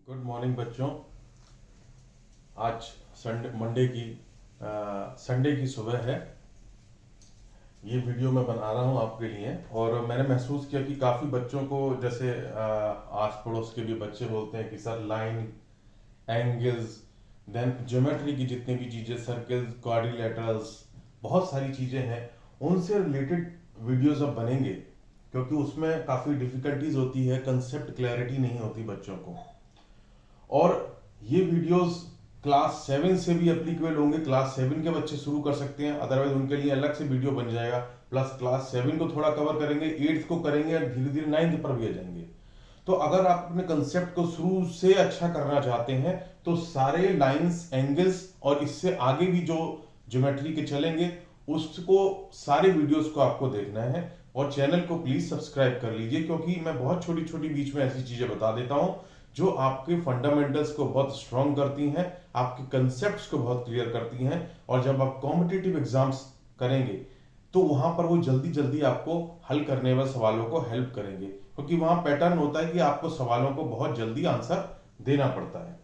Good morning बच्चों। आज Sunday की सुबह है। ये वीडियो मैं बना रहा हूँ आपके लिए और मैंने महसूस किया कि काफ़ी बच्चों को जैसे आस पड़ोस के भी बच्चे बोलते हैं कि sir line, angles, then geometry की जितनी भी चीज़ें, सर्कल्स, क्वाड्रिलेटरल्स, बहुत सारी चीज़ें हैं, उनसे रिलेटेड वीडियोस अब बनेंगे क्योंकि उसमें काफ़ी डिफिकल्टीज होती है, कंसेप्ट क्लैरिटी नहीं होती बच्चों को। और ये वीडियोस क्लास 7 से भी एप्लीकेबल होंगे। क्लास 7 के बच्चे शुरू कर सकते हैं, अदरवाइज उनके लिए अलग से वीडियो बन जाएगा। प्लस क्लास 7 को थोड़ा कवर करेंगे, 8th को करेंगे और धीरे धीरे 9th पर भी आ जाएंगे। तो अगर आप अपने कंसेप्ट को शुरू से अच्छा करना चाहते हैं तो सारे लाइंस, एंगल्स और इससे आगे भी जो ज्योमेट्री के चलेंगे उसको, सारे वीडियोस को आपको देखना है। और चैनल को प्लीज सब्सक्राइब कर लीजिए क्योंकि मैं बहुत छोटी छोटी बीच में ऐसी चीजें बता देता हूं जो आपके फंडामेंटल्स को बहुत स्ट्रांग करती हैं, आपके कंसेप्ट्स को बहुत क्लियर करती हैं। और जब आप कॉम्पिटिटिव एग्जाम्स करेंगे तो वहां पर वो जल्दी जल्दी आपको हल करने वाले सवालों को हेल्प करेंगे क्योंकि वहां पैटर्न होता है कि आपको सवालों को बहुत जल्दी आंसर देना पड़ता है।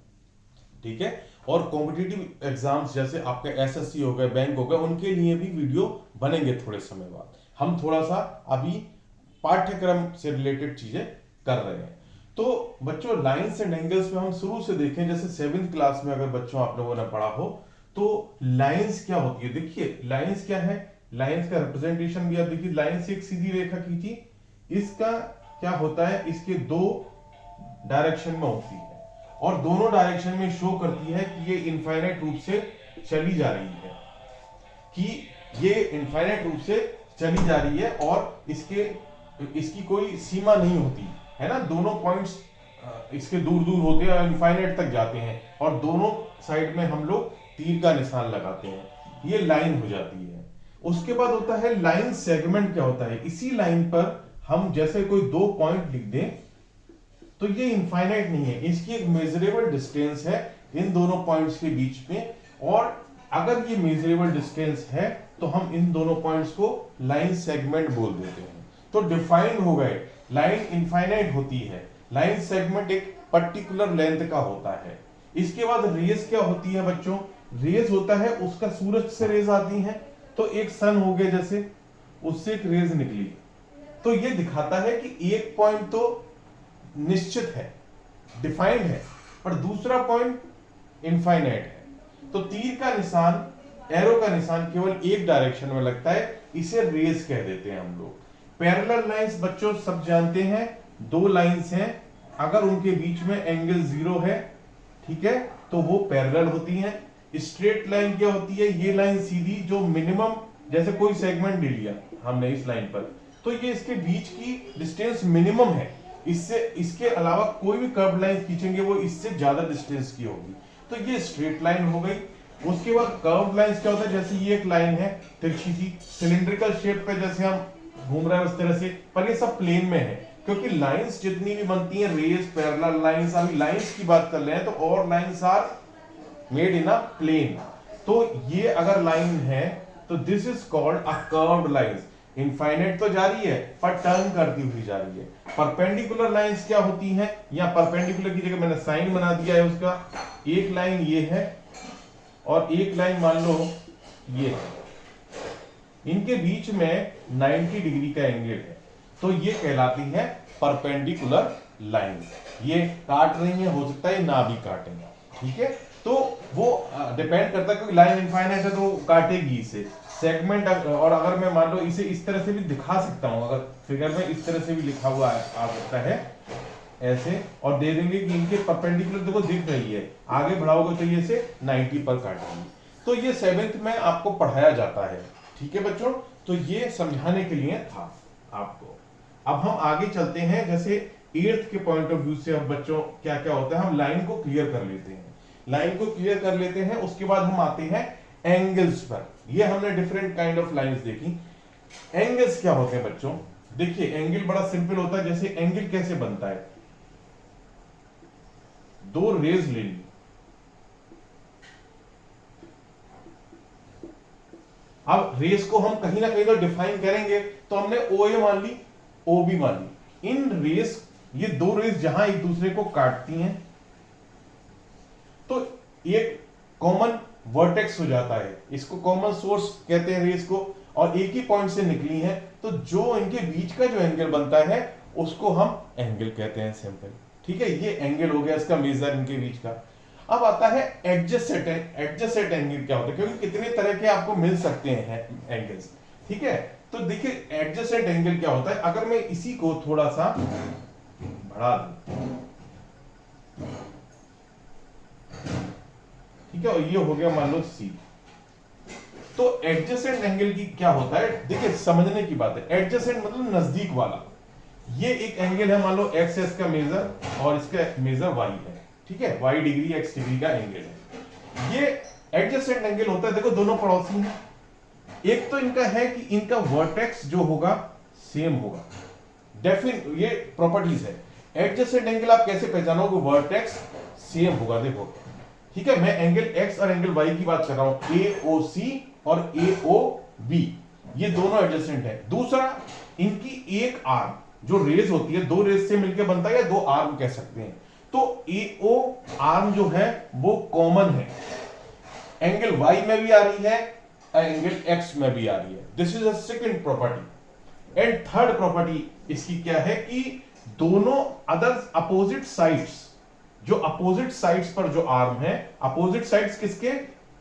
ठीक है। और कॉम्पिटिटिव एग्जाम्स जैसे आपके एसएससी हो गए, बैंक हो गए, उनके लिए भी वीडियो बनेंगे थोड़े समय बाद। हम थोड़ा सा अभी पाठ्यक्रम से रिलेटेड चीजें कर रहे हैं। तो बच्चों, लाइंस एंड एंगल्स में हम शुरू से देखें, जैसे 7th क्लास में अगर बच्चों आप लोगों ने पढ़ा हो तो लाइंस क्या होती है। देखिए लाइंस क्या है, लाइंस का रिप्रेजेंटेशन भी आप देखिए। लाइंस एक सीधी रेखा खींची, इसका क्या होता है, इसके दो डायरेक्शन में होती है और दोनों डायरेक्शन में शो करती है कि ये इनफाइनाइट रूप से चली जा रही है, कि ये इनफाइनाइट रूप से चली जा रही है और इसकी कोई सीमा नहीं होती है ना। दोनों पॉइंट्स इसके दूर दूर होते हैं, इनफाइनाइट तक जाते हैं और दोनों साइड में हम लोग तीर का निशान लगाते हैं, ये लाइन हो जाती है। उसके बाद होता है लाइन सेगमेंट। क्या होता है, इसी लाइन पर हम जैसे कोई दो पॉइंट लिख दें तो ये इनफाइनाइट नहीं है, इसकी एक मेजरेबल डिस्टेंस है इन दोनों पॉइंट्स के बीच में। और अगर ये मेजरेबल डिस्टेंस है तो हम इन दोनों पॉइंट्स को लाइन सेगमेंट बोल देते हैं। तो डिफाइंड हो गए, लाइन इनफाइनाइट होती है, लाइन सेगमेंट एक पर्टिकुलर लेंथ का होता है। इसके बाद रेज क्या होती है बच्चों, रेज होता है उसका सूरज से रेज आती है, तो एक सन हो गया जैसे, उससे एक रेज निकली, तो ये दिखाता है कि एक पॉइंट तो निश्चित है, डिफाइंड है, पर दूसरा पॉइंट इनफाइनाइट है। तो तीर का निशान, एरो का निशान केवल एक डायरेक्शन में लगता है, इसे रेज कह देते हैं हम लोग। पैरेलल लाइंस बच्चों सब जानते हैं, दो लाइंस हैं, अगर उनके बीच में एंगल 0 है, ठीक है, तो वो पैरेलल होती हैं। स्ट्रेट लाइन क्या होती है, ये लाइन सीधी जो मिनिमम, जैसे कोई सेगमेंट ले लिया हमने इस लाइन पर, तो ये इसके बीच की डिस्टेंस मिनिमम है, इससे इसके अलावा कोई भी कर्व लाइन खींचेंगे वो इससे ज्यादा डिस्टेंस की होगी, तो ये स्ट्रेट लाइन हो गई। उसके बाद कर्व लाइंस क्या होता है, जैसे ये एक लाइन है तिरछी सी, सिलिंड्रिकल शेप पे जैसे हम घूम रहे हैं उस तरह से, पर ये सब प्लेन में है क्योंकि लाइंस जितनी भी बनती हैं, रेज, पैरेलल लाइंस, अभी लाइंस की बात कर रहे हैं तो और lines are made in a plane. तो ये अगर लाइन है तो this is called a curved lines. Infinite तो जा रही है पर टर्न करती हुई जा रही है। परपेंडिकुलर लाइंस क्या होती हैं, या परपेंडिकुलर की जगह मैंने साइन बना दिया है उसका, एक लाइन ये है और एक लाइन मान लो ये है, इनके बीच में 90 डिग्री का एंगल है, तो ये कहलाती है परपेंडिकुलर लाइंस। ये काट रही है, हो सकता है ना भी काटें, ठीक है, तो वो डिपेंड करता है, क्योंकि लाइन इनफाइनाइट है तो काटेगी इसे। सेगमेंट, और अगर मैं मान लो इसे इस तरह से भी दिखा सकता हूं, अगर फिगर में इस तरह से भी लिखा हुआ आ सकता है ऐसे, और दे देंगे कि इनके परपेंडिकुलर देखो दिख रही है, आगे बढ़ाओगे तो ये से 90 पर काटेंगे। तो ये 7th में आपको पढ़ाया जाता है, ठीक है बच्चों, तो ये समझाने के लिए था आपको। अब हम आगे चलते हैं, जैसे 8th के पॉइंट ऑफ व्यू से अब बच्चों क्या क्या होता है, हम लाइन को क्लियर कर लेते हैं, लाइन को क्लियर कर लेते हैं। उसके बाद हम आते हैं एंगल्स पर। ये हमने डिफरेंट काइंड ऑफ लाइंस देखी। एंगल्स क्या होते हैं बच्चों, देखिए एंगल बड़ा सिंपल होता है। जैसे एंगल कैसे बनता है, दो रेज ले ली, अब रेस को हम कहीं ना कहीं तो डिफाइन करेंगे, तो हमने ओ ए मान ली, ओ बी मान ली। इन रेस, ये दो रेस जहां एक दूसरे को काटती हैं, तो एक कॉमन वर्टेक्स हो जाता है, इसको कॉमन सोर्स कहते हैं रेस को, और एक ही पॉइंट से निकली है, तो जो इनके बीच का जो एंगल बनता है उसको हम एंगल कहते हैं, सिंपल। ठीक है, ये एंगल हो गया इसका मेजर इनके बीच का। अब आता है एडजेसेंट। एडजेसेंट एंगल क्या होता है, क्योंकि कितने तरह के आपको मिल सकते हैं एंगल्स। ठीक है, तो देखिए एडजेसेंट एंगल क्या होता है। अगर मैं इसी को थोड़ा सा बढ़ा दूं, ठीक है, और ये हो गया मान लो सी, तो एडजेसेंट एंगल की क्या होता है, देखिए समझने की बात है। एडजेसेंट मतलब नजदीक वाला। ये एक एंगल है, मान लो एक्स है इसका मेजर और इसका मेजर वाई है। ठीक है, y डिग्री एक्स डिग्री का एंगल है। ये एडजेसेंट एंगल होता है। देखो दोनों पड़ोसी हैं, एक तो इनका है कि इनका वर्टेक्स जो होगा सेम होगा, डेफिनेट ये प्रॉपर्टीज है। एडजेसेंट एंगल आप कैसे पहचानोगे, वर्टेक्स सेम होगा। देखो ठीक है, मैं एंगल एक्स और एंगल वाई की बात कर रहा हूं, AOC और AOB, ये दोनों एडजेसेंट है। दूसरा, इनकी एक आर्म जो रेज होती है, दो रेज से मिलकर बनता है, या दो आर्म कह सकते हैं, तो AO आर्म जो है वो कॉमन है, एंगल Y में भी आ रही है, एंगल X में भी आ रही है। This is a second property. And third property इसकी क्या है कि दोनों अदर अपोजिट साइड्स, जो अपोजिट साइड्स पर जो आर्म है, अपोजिट साइड्स किसके,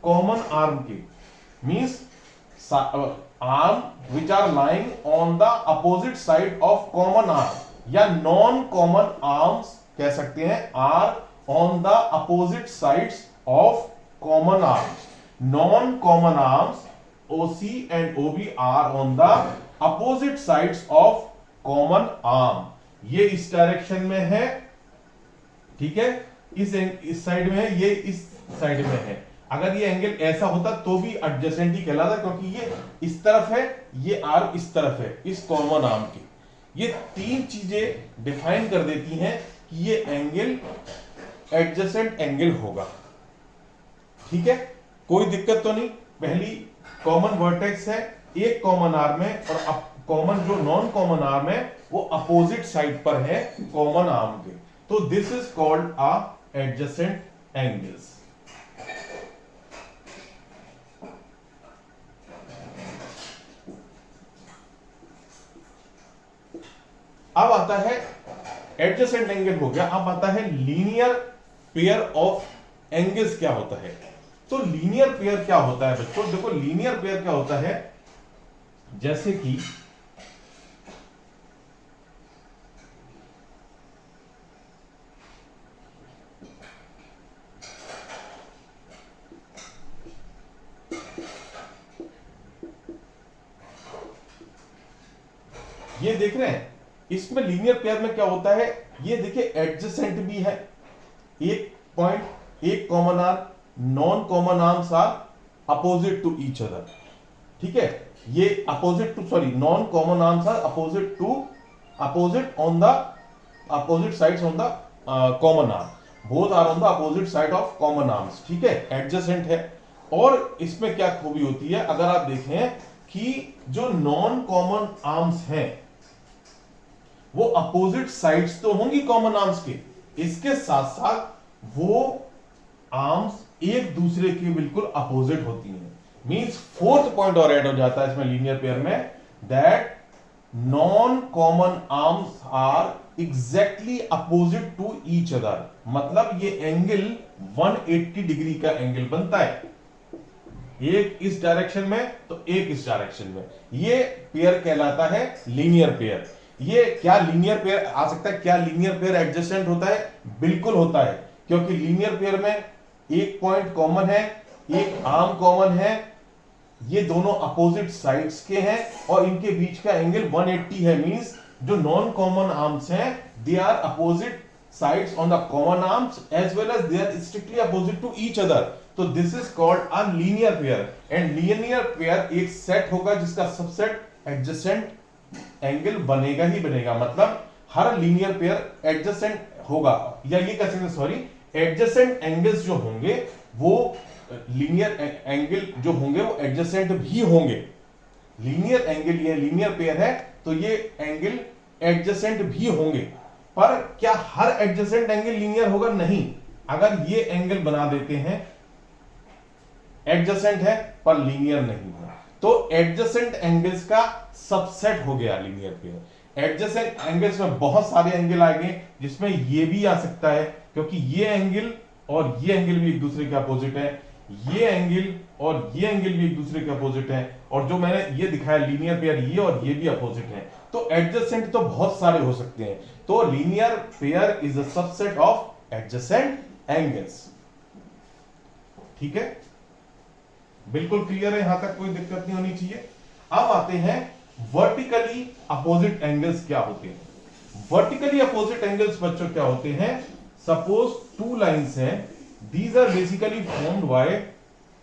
कॉमन आर्म के, means arm which are lying on the opposite side of common arm, या नॉन कॉमन आर्म्स कह सकते हैं, are on the opposite sides of common arms. Non common arms OC and OB are on the opposite sides of common arm. ये इस direction में है, ठीक है, इस साइड में है, ये इस साइड में है। अगर ये एंगल ऐसा होता तो भी एडजेसेंट ही कहलाता, क्योंकि ये इस तरफ है, ये आर्म इस तरफ है, इस कॉमन आर्म की। ये तीन चीजें डिफाइन कर देती हैं कि ये एंगल एडजेसेंट एंगल होगा। ठीक है, कोई दिक्कत तो नहीं। पहली, कॉमन वर्टेक्स है, एक कॉमन आर्म है, और कॉमन जो नॉन कॉमन आर्म है वो अपोजिट साइड पर है कॉमन आर्म के, तो this is called a adjacent angles. अब आता है एडजेसेंट एंगल हो गया, अब आता है लीनियर पेयर ऑफ एंगल्स क्या होता है। तो लीनियर पेयर क्या होता है बच्चों, देखो लीनियर पेयर क्या होता है, जैसे कि ये देख रहे हैं, इसमें लीनियर पेयर में क्या होता है, ये देखिए एडजेसेंट भी है, एक पॉइंट, एक common arm, non common arms are opposite to each other. ठीक है, ये opposite to, sorry, non common arms are opposite to, opposite on the opposite sides on the common arm, both are on the opposite side of common arms. ठीक है, adjacent है। और इसमें क्या खूबी होती है, अगर आप देखें कि जो नॉन कॉमन आर्म्स हैं वो अपोजिट साइड्स तो होंगी कॉमन आर्म्स के, इसके साथ साथ वो आर्म्स एक दूसरे के बिल्कुल अपोजिट होती हैं। मींस फोर्थ पॉइंट और ऐड हो जाता है इसमें लीनियर पेयर में, that non common arms are exactly opposite to each other. मतलब ये एंगल 180 डिग्री का एंगल बनता है, एक इस डायरेक्शन में तो एक इस डायरेक्शन में। ये पेयर कहलाता है लीनियर पेयर। ये क्या लीनियर पेयर आ सकता है, क्या लीनियर पेयर एडजेसेंट होता है, बिल्कुल होता है, क्योंकि लीनियर पेयर में एक पॉइंट कॉमन है, एक आर्म कॉमन है, ये दोनों अपोजिट साइड्स के हैं और इनके बीच का एंगल 180 है। मींस जो नॉन कॉमन आर्म्स हैं they are opposite sides on the common arms as well as they are strictly opposite to each other, तो this is called a linear pair. And linear pair एक set होगा जिसका subset adjacent angle बनेगा ही बनेगा। मतलब हर linear pair adjacent होगा, या ये कह सकते हैं, सॉरी, एडजेसेंट एंगल्स जो होंगे वो लीनियर एंगल जो होंगे वो एडजेसेंट भी होंगे। लीनियर एंगल, ये लीनियर पेयर है तो ये एंगल एडजेसेंट भी होंगे। पर क्या हर एडजेसेंट एंगल लीनियर होगा? नहीं। अगर ये एंगल बना देते हैं, एडजेसेंट है पर लीनियर नहीं है, तो एडजेसेंट एंगल्स का सबसेट हो गया लीनियर पेयर। एडजेसेंट एंगल्स में बहुत सारे एंगल आएंगे, जिसमें ये भी आ सकता है, क्योंकि ये एंगल और ये एंगल भी एक दूसरे के अपोजिट है, ये एंगल और ये एंगल भी एक दूसरे के अपोजिट है, और जो मैंने ये दिखाया लीनियर पेयर, ये और ये भी अपोजिट है। तो एडजेसेंट तो बहुत सारे हो सकते हैं, तो लीनियर pair is a subset of adjacent angles. ठीक है, बिल्कुल क्लियर है, यहां तक कोई दिक्कत नहीं होनी चाहिए। अब आते हैं वर्टिकली अपोजिट एंगल्स क्या होते हैं। वर्टिकली अपोजिट एंगल्स बच्चों क्या होते हैं, सपोज टू लाइंस हैं, these are basically formed by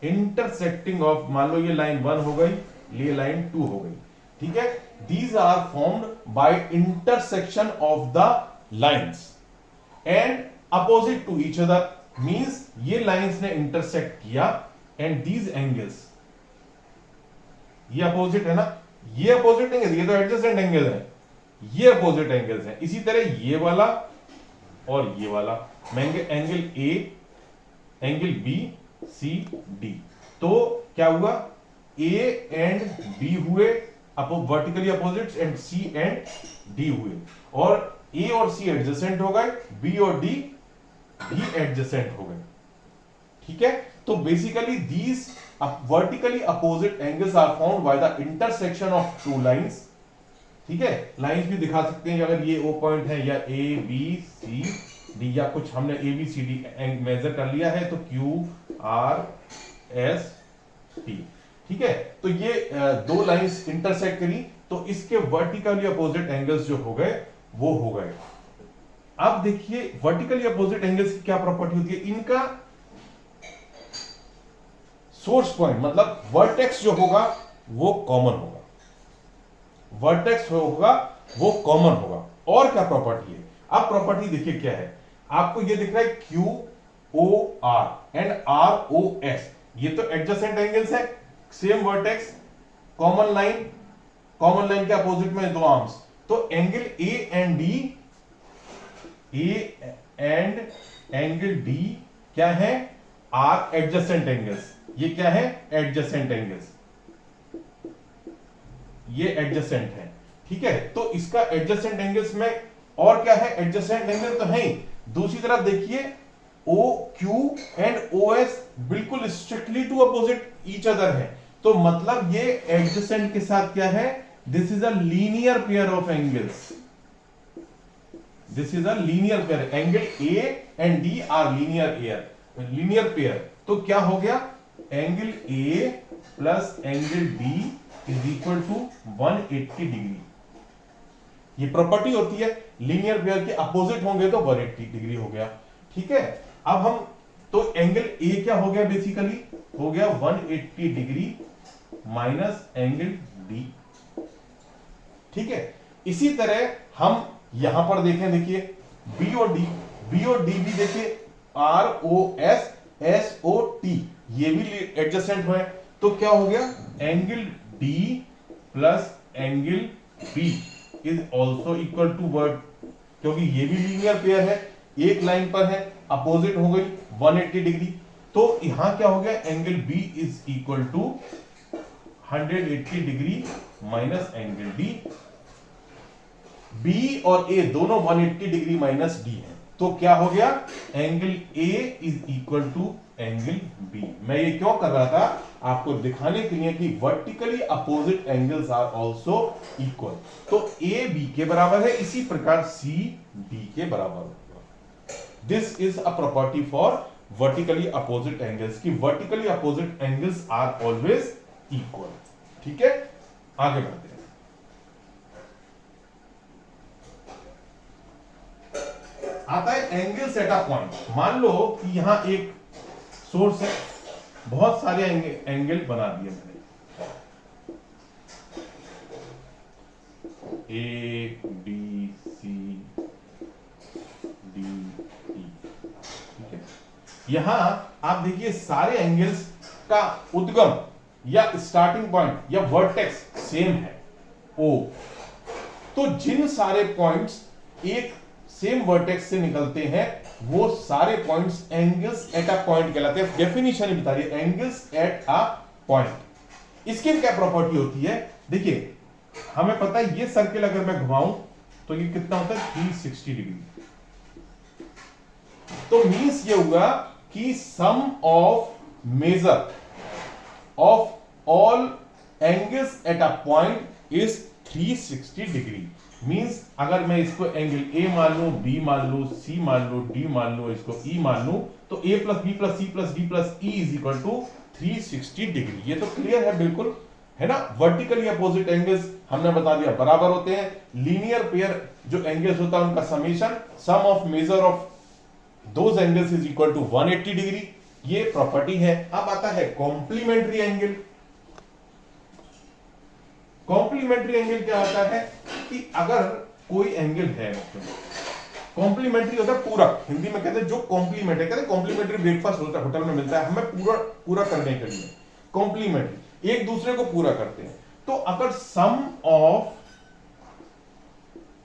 intersecting of, मान लो ये लाइन 1 हो गई, ये लाइन 2 हो गई, ठीक है। These are formed by intersection of the lines and opposite to each other, means ये लाइंस ने इंटरसेक्ट किया एंड दीज एंगल्स, ये अपोजिट है ना, ये अपोजिट एंगल, ये तो एडजेसेंट एंगल है, ये अपोजिट एंगल्स हैं। इसी तरह ये वाला और ये वाला, angle A, angle B, C, D, तो क्या हुआ, ए एंड बी हुए vertically opposite and C and D हुए, और ए और सी एडजेसेंट हो गए, बी और डी भी एडजेसेंट हो गए। ठीक है, तो basically these vertically opposite angles are found by the intersection of two lines. ठीक है, लाइंस भी दिखा सकते हैं, अगर ये ओ पॉइंट है या ए बी सी डी, या कुछ हमने A B C D measure कर लिया है, तो क्यू आर एस टी। ठीक है, तो ये दो लाइंस इंटरसेक्ट करी, तो इसके वर्टिकली अपोजिट एंगल्स जो हो गए वो हो गए। अब देखिए वर्टिकली अपोजिट एंगल्स की क्या प्रॉपर्टी होती है, इनका सोर्स पॉइंट मतलब वर्टेक्स जो होगा वो कॉमन होगा, वर्टेक्स होगा वो कॉमन होगा। और क्या प्रॉपर्टी है, अब प्रॉपर्टी देखिए क्या है, आपको ये दिख रहा है Q O R and R O S, ये तो एडजेसेंट एंगल्स है, same vertex, common line, common line के अपोजिट में दो आर्म्स, तो angle A and D, A and angle D क्या है, आर एडजेसेंट एंगल्स। ये क्या है, एडजेसेंट एंगल्स, ये एडजेसेंट है। ठीक है, तो इसका एडजेसेंट एंगल्स में और क्या है, एडजेसेंट एंगल तो है ही, दूसरी तरफ देखिए O Q and O S बिल्कुल strictly to opposite each other है, तो मतलब ये एडजेसेंट के साथ क्या है, this is a linear pair of angles, this is a linear pair, angle A and D are linear pair, तो क्या हो गया, angle A plus angle D is equal to 180 degree. ये प्रॉपर्टी होती है, लीनियर पेयर के opposite होंगे तो 180 डिग्री हो गया। ठीक है, अब हम तो एंगल ए क्या हो गया, बेसिकली हो गया 180 डिग्री माइनस एंगल डी। ठीक है, इसी तरह हम यहां पर देखें, देखिए बी और डी भी देखिए, R O S S O T, ये भी एडजेसेंट हुए, तो क्या हो गया, angle D plus angle B is also equal to word, क्योंकि ये भी लीनियर पेयर है, एक लाइन पर है, अपोजिट हो गई 180 डिग्री, तो यहां क्या हो गया, angle B is equal to 180 degree minus angle D. B और ए दोनों 180 डिग्री माइनस डी है, तो क्या हो गया, angle A is equal to angle B. मैं ये क्यों कर रहा था, आपको दिखाने के लिए कि vertically opposite angles are also equal, तो ए बी के बराबर है, इसी प्रकार सी डी के बराबर होगा। This is a property for vertically opposite angles की vertically opposite angles are always equal. ठीक है, आगे बढ़ते हैं। आता है एंगल्स एट अ पॉइंट। मान लो कि यहां एक सोर्स है, बहुत सारे एंगल बना दिए मैंने, ए बी सी डी ई। ठीक है, यहां आप देखिए सारे एंगल्स का उद्गम या स्टार्टिंग पॉइंट या वर्टेक्स सेम है ओ, तो जिन सारे पॉइंट्स एक सेम वर्टेक्स से निकलते हैं वो सारे points angles at a point कहलाते हैं। डेफिनेशन ही बता रही है, एंगल्स एट अ पॉइंट। इसकी क्या प्रॉपर्टी होती है, देखिए हमें पता है ये सर्किल अगर मैं घुमाऊं तो ये कितना होता है 360 डिग्री। तो मींस ये हुआ कि sum of measure of all angles at a point is 360 degree. Means अगर मैं इसको एंगल ए मान लूं, बी मान लूं, सी मान लूं, डी मान लूं, इसको ई मान लूं, तो A plus B plus C plus D plus E is equal to 360 degree. ये तो क्लियर है बिल्कुल, है ना। वर्टिकली अपोजिट एंगल्स हमने बता दिया बराबर होते हैं। लीनियर पेयर जो एंगल्स होता है उनका summation sum of measure of those angles is equal to 180 degree. ये प्रॉपर्टी है। अब आता है कॉम्प्लीमेंट्री एंगल। कॉम्प्लीमेंट्री एंगल क्या होता है कि अगर कोई एंगल है, कॉम्प्लीमेंट्री होता है पूरक, हिंदी में कहते हैं जो कॉम्प्लीमेंट है, कहते हैं कॉम्प्लीमेंट्री ब्रेकफास्ट होता है होटल में मिलता है हमें पूरा करने के लिए। कॉम्प्लीमेंट्री एक दूसरे को पूरा करते हैं। तो अगर सम ऑफ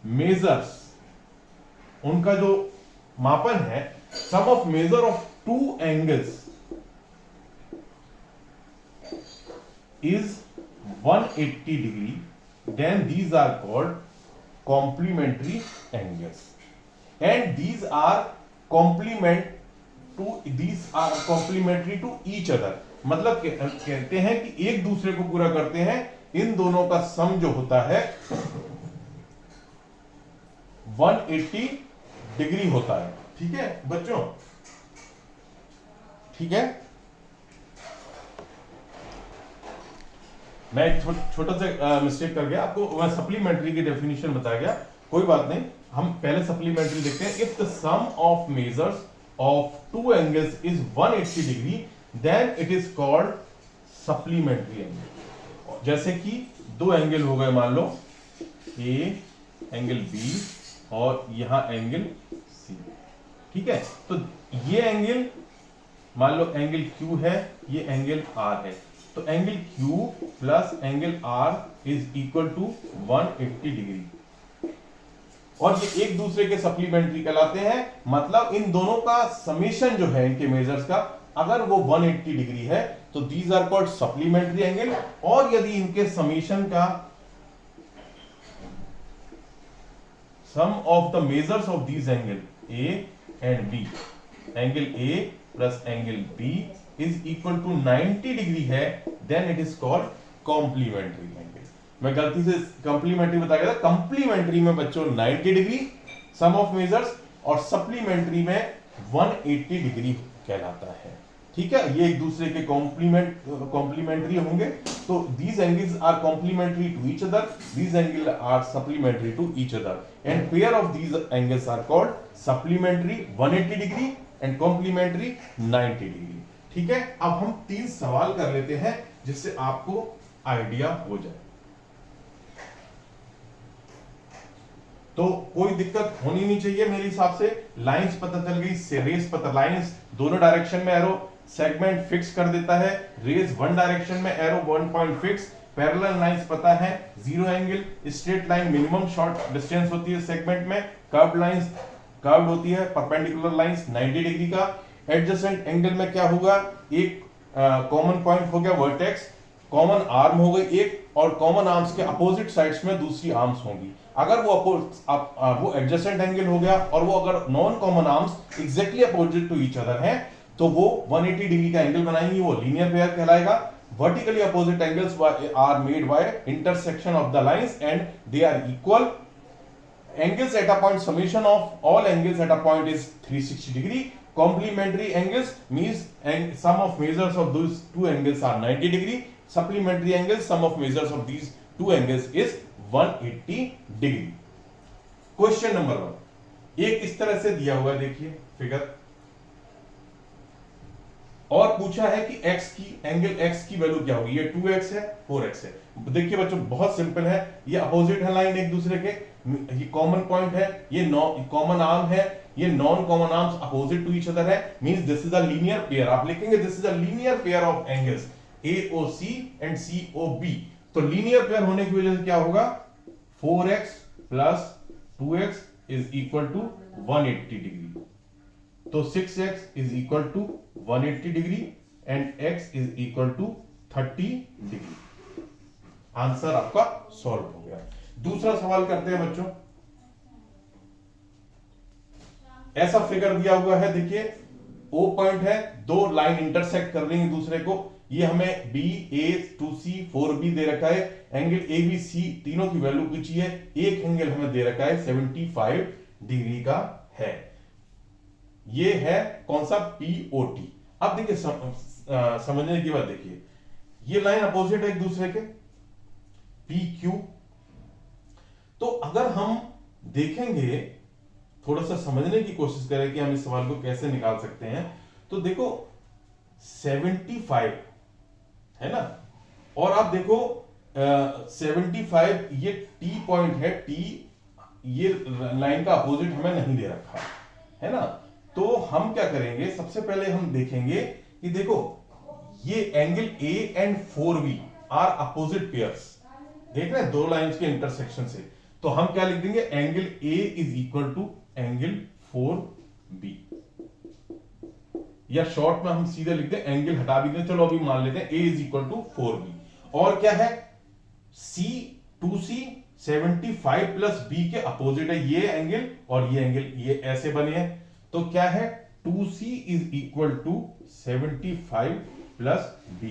मेजर्स, उनका जो मापन है, sum of measure of two angles is 180 degree, then these are called complementary angles, and these are complementary to each other। मतलब कहते हैं कि एक दूसरे को पूरा करते हैं। इन दोनों का सम जो होता है 180 डिग्री होता है। ठीक है बच्चों, ठीक है। मैं एक छोटा सा मिस्टेक कर गया, आपको मैं सप्लीमेंट्री की डेफिनेशन बताया गया, कोई बात नहीं। हम पहले सप्लीमेंट्री देखते हैं। If the sum of measures of two angles is 180 degree then it is called supplementary angle. जैसे कि दो एंगल हो गए, मान लो ए एंगल बी और यहां एंगल सी, ठीक है। तो ये एंगल मान लो एंगल क्यू है, ये एंगल आर है, तो angle Q plus angle R is equal to 180 degree, और ये एक दूसरे के सप्लीमेंट्री कहलाते हैं। मतलब इन दोनों का समेशन जो है इनके मेजर्स का, अगर वो 180 डिग्री है तो these are called supplementary angle. और यदि इनके समेशन का sum of the measures of these angle A and B, angle A plus angle B is equal to 90 degree है, then it is called complementary angle। मैं गलती से complementary बताया था। complementary में बच्चों 90 डिग्री sum of measures, और supplementary में 180 डिग्री कहलाता है। ठीक है, ये एक दूसरे के complementary होंगे। तो these angles are complementary to each other, these angles are supplementary to each other, and pair of these angles are called supplementary 180 degree and complementary 90 degree. ठीक है, अब हम 3 सवाल कर लेते हैं जिससे आपको आइडिया हो जाए। तो कोई दिक्कत होनी नहीं चाहिए मेरे हिसाब से। लाइंस पता चल गई, से रेस पता, लाइंस दोनों डायरेक्शन में एरो, सेगमेंट फिक्स कर देता है, रेस वन डायरेक्शन में arrow 1 point fix, parallel lines पता है, zero angle, straight line minimum short distance होती है सेगमेंट में, कर्व्ड लाइंस कर्व्ड होती है, परपेंडिकुलर लाइंस 90 डिग्री का। एडजेसेंट एंगल में क्या होगा, एक कॉमन पॉइंट हो गया वर्टेक्स, कॉमन आर्म हो गई एक, और कॉमन आर्म्स के अपोजिट साइड्स में दूसरी आर्म्स होंगी। अगर वो एडजेसेंट एंगल हो गया और वो अगर non common arms exactly opposite to each other हैं तो वो 180 डिग्री का एंगल बनाएंगे, वो लीनियर पेयर कहलाएगा। Vertically opposite angles are made by intersection of the lines and they are equal. Angles at a point, summation of all angles at a point is 360 degree. Complementary angles means sum of measures of those two angles are 90 degree. Supplementary angles, sum of measures of these two angles is 180 degree. Question number 1, एक इस तरह से दिया हुआ है, देखिए figure, और पूछा है कि x की एंगल x की वैल्यू क्या होगी। ये 2x है, 4x है। देखिए बच्चों बहुत सिंपल है, ये अपोजिट है लाइन एक दूसरे के, ये कॉमन पॉइंट है, ये कॉमन आर्म है, ये non common arms opposite to each other है, means this is a linear pair. आप लिखेंगे this is a linear pair of angles AOC and COB। तो लीनियर पेयर होने की वजह से क्या होगा, 4x plus 2x is equal to 180 degree. तो 6x is equal to 180 degree and x is equal to 30 degree. Answer आपका सॉल्व हो गया। दूसरा सवाल करते हैं बच्चों। ऐसा फिगर दिया हुआ है, देखिए O पॉइंट है, दो लाइन इंटरसेक्ट कर रही है दूसरे को। ये हमें B, A, 2C, 4B दे रखा है। एंगल ABC तीनों की वैल्यू पूछी है। एक एंगल हमें दे रखा है 75 डिग्री का है। ये है कौन सा, POT। अब देखिए समझने की बात, देखिए ये लाइन अपोजिट है एक दूसरे के, PQ। तो अगर हम देखेंगे, थोड़ा सा समझने की कोशिश करें कि हम इस सवाल को कैसे निकाल सकते हैं, तो देखो 75 है ना, और आप देखो 75 ये T पॉइंट है, T ये लाइन का अपोजिट हमें नहीं दे रखा है ना। तो हम क्या करेंगे, सबसे पहले हम देखेंगे कि देखो ये angle A and 4B are opposite pairs, देख रहे हैं दो लाइंस के इंटरसेक्शन से। तो हम क्या लिख देंगे, angle A is equal to angle 4B, या शॉर्ट में हम सीधे लिखते हैं, एंगल हटा भी दें, चलो अभी मान लेते हैं A is equal to 4B। और क्या है, C 2C 75 प्लस B के अपोजिट है ये एंगल और ये एंगल, ये ऐसे बने हैं। तो क्या है, 2C is equal to 75 plus B।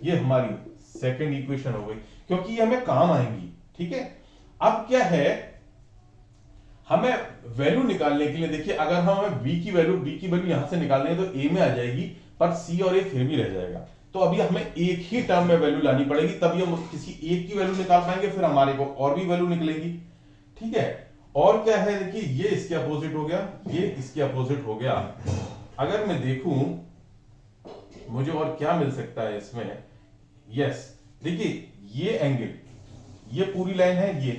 ये हमारी सेकेंड इक्वेशन हो गई, क्योंकि ये हमें काम आएंगी। ठीक है, अब क्या है, हमें वैल्यू निकालने के लिए, देखिए अगर हमें B की वैल्यू यहां से निकालनी है तो A में आ जाएगी, पर C और A फिर भी रह जाएगा। तो अभी हमें एक ही टर्म में वैल्यू लानी पड़ेगी, तभी हम किसी एक की वैल्यू निकाल पाएंगे, फिर हमारे को और भी वैल्यू निकलेगी। ठीक है, और क्या है, देखिए ये इसके अपोजिट हो गया, ये इसके अपोजिट हो गया। अगर मैं देखूं मुझे और क्या मिल सकता है इसमें, यस देखिए ये एंगल, ये पूरी लाइन है ये,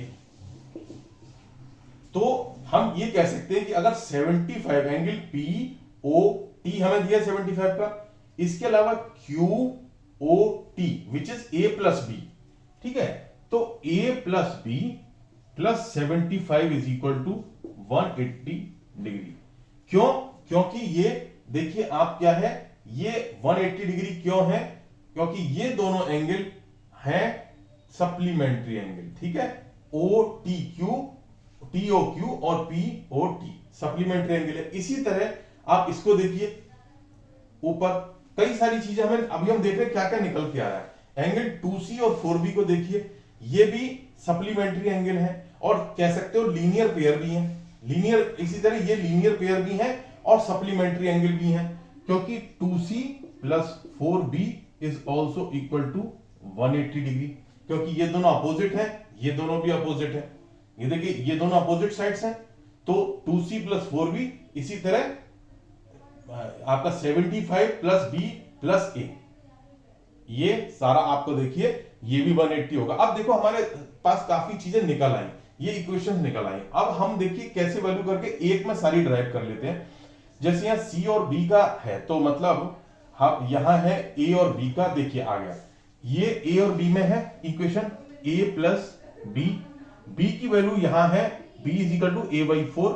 तो हम ये कह सकते हैं कि अगर 75 एंगल POT हमें दिया 75 का, इसके अलावा QOT which is A plus B। ठीक है, तो A plus B plus 75 is equal to 180 degree. क्यों, क्योंकि ये देखिए आप क्या है, ये 180 डिग्री क्यों है, क्योंकि ये दोनों एंगल हैं सप्लीमेंट्री एंगल। ठीक है, OTQ, TOQ और POT सप्लीमेंट्री एंगल है। इसी तरह आप इसको देखिए, ऊपर कई सारी चीजें हमें अभी हम देख रहे हैं क्या क्या निकल के आ रहा है। एंगल 2C और 4B को देखिए, ये भी सप्लीमेंट्री एंगल है और कह सकते हो लीनियर पेयर भी है, लीनियर, इसी तरह ये लीनियर पेयर भी है और सप्लीमेंट्री एंगल भी है, क्योंकि 2C plus 4B is also equal to 180 degree, क्योंकि ये दोनों अपोजिट है, ये दोनों भी अपोजिट है। ये देखिए ये दोनों अपोजिट साइड्स हैं, तो 2C प्लस 4B, इसी तरह आपका 75 प्लस B प्लस A, ये सारा आपको देखिए ये भी 180 होगा। अब देखो हमारे पास काफी चीजें निकल आई, ये इक्वेशंस निकल आई। अब हम देखिए कैसे वैल्यू करके एक में सारी ड्राइव कर लेते हैं। जैसे यहाँ C और B का है, तो मतलब हम यहां है A और B का, देखिए आ गया, ये A और B में है इक्वेशन, A प्लस B की वैल्यू यहां है B is equal to A/4,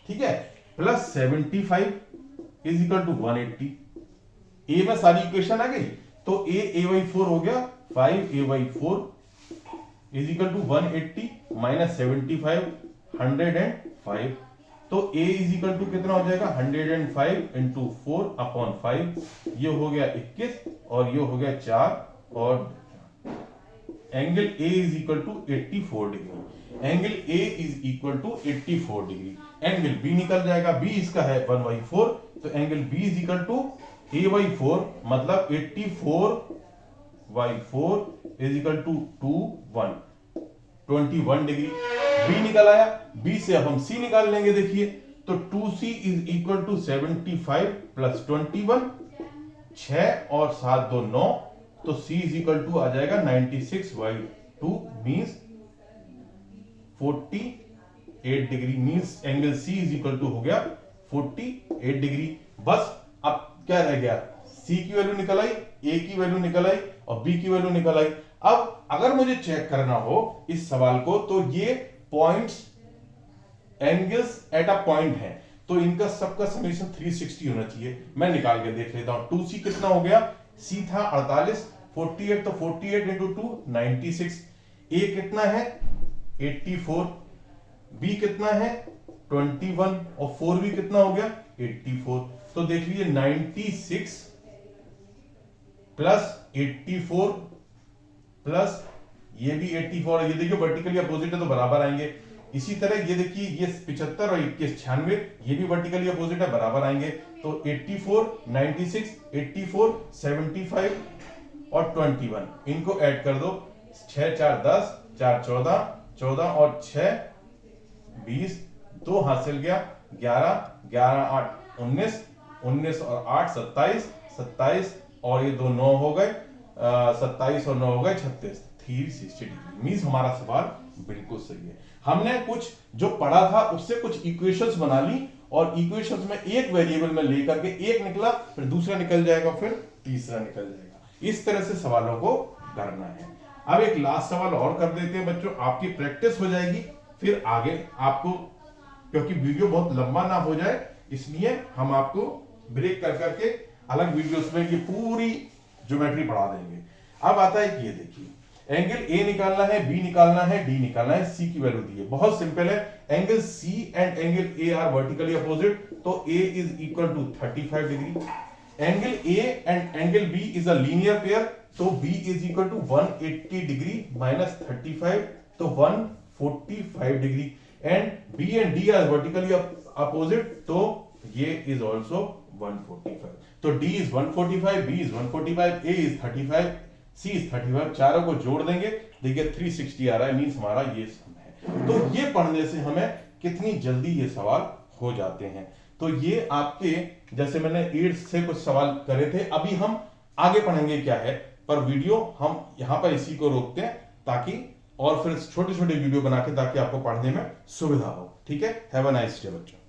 ठीक है, plus 75 is equal to 180। A में सारी इक्वेशन आ गई, तो A/4 हो गया, 5A/4 is equal to 180 minus 75 105। तो A इज इक्वल टू कितना हो जाएगा, 105 इंटू 4 अपॉन 5, ये हो गया 21 और ये हो गया 4, और angle A is equal to 84 degree. Angle A is equal to 84 degree. Angle B निकल जाएगा, B इसका है 1/4, तो angle B is equal to A/4 मतलब 84/4 is equal to 21 degree. B निकल आया, B से अब हम C निकाल लेंगे। देखिए तो 2C is equal to 75 plus 21, 6 और 7 2 9, तो C इज इक्वल टू आ जाएगा 96/2 means 48 degree, means angle C is equal to हो गया 48 डिग्री। बस अब क्या रह गया, C की वैल्यू निकल आई, A की वैल्यू निकल आई और B की वैल्यू निकल आई। अब अगर मुझे चेक करना हो इस सवाल को, तो ये points angles at a point है, तो इनका सबका समेशन 360 होना चाहिए। मैं निकाल के देख लेता हूं। 2c कितना हो गया, c था 48, 48 तो 48 इंटू 2 96, a कितना है 84, b कितना है 21 और 4b कितना हो गया 84। तो देख लीजिए 96 प्लस 84 प्लस ये भी 84, ये देखिए वर्टिकली अपोजिट है तो बराबर आएंगे। इसी तरह ये देखिए ये 75 और 21 96, ये भी वर्टिकली अपोजिट है बराबर आएंगे। तो 84 96 84 75 और 21 इनको ऐड कर दो, 6 4 10 4 14 14 और 6 20, 2 हासिल गया 11 11 8 19 19 और 8 27 27 और ये 2 9 हो गए 27 और 9 हो गए 36, 360 डिग्री। मींस हमारा सवाल बिल्कुल सही है। हमने कुछ जो पढ़ा था उससे कुछ इक्वेशंस बना ली और इक्वेशंस में एक वेरिएबल में लेकर के एक निकला, फिर दूसरा निकल जाएगा, फिर तीसरा निकल जाएगा। इस तरह से सवालों को करना है। अब एक लास्ट सवाल और कर देते हैं बच्चों, आपकी प्रैक्टिस हो जाएगी, फिर आगे आपको, क्योंकि वीडियो बहुत लंबा ना हो जाए इसलिए हम आपको ब्रेक कर करके अलग वीडियोस में ये पूरी ज्योमेट्री पढ़ा देंगे। अब आता है कि ये देखिए एंगल ए निकालना है, बी निकालना है, डी निकालना है, सी की वैल्यू दी है। बहुत सिंपल है, angle C and angle A are vertically opposite, तो A is equal to 35 degree. Angle A and angle B is a linear pair, तो B is equal to 180 degree minus 35, तो 145 degree. And B and D are vertically opposite, तो ये is also 145। तो D is 145, B is 145, A is 35, C is 35, चारों को जोड़ देंगे, देखिए 360 आ रहा है, मींस हमारा ये सम है। तो ये पढ़ने से हमें कितनी जल्दी ये सवाल हो जाते हैं। तो ये आपके, जैसे मैंने 8 से कुछ सवाल करे थे, अभी हम आगे पढ़ेंगे क्या है, पर वीडियो हम यहां पर इसी को रोकते हैं ताकि, और फिर छोटे छोटे वीडियो बना के ताकि आपको पढ़ने में सुविधा हो। ठीक है, हैव अ नाइस डे बच्चों।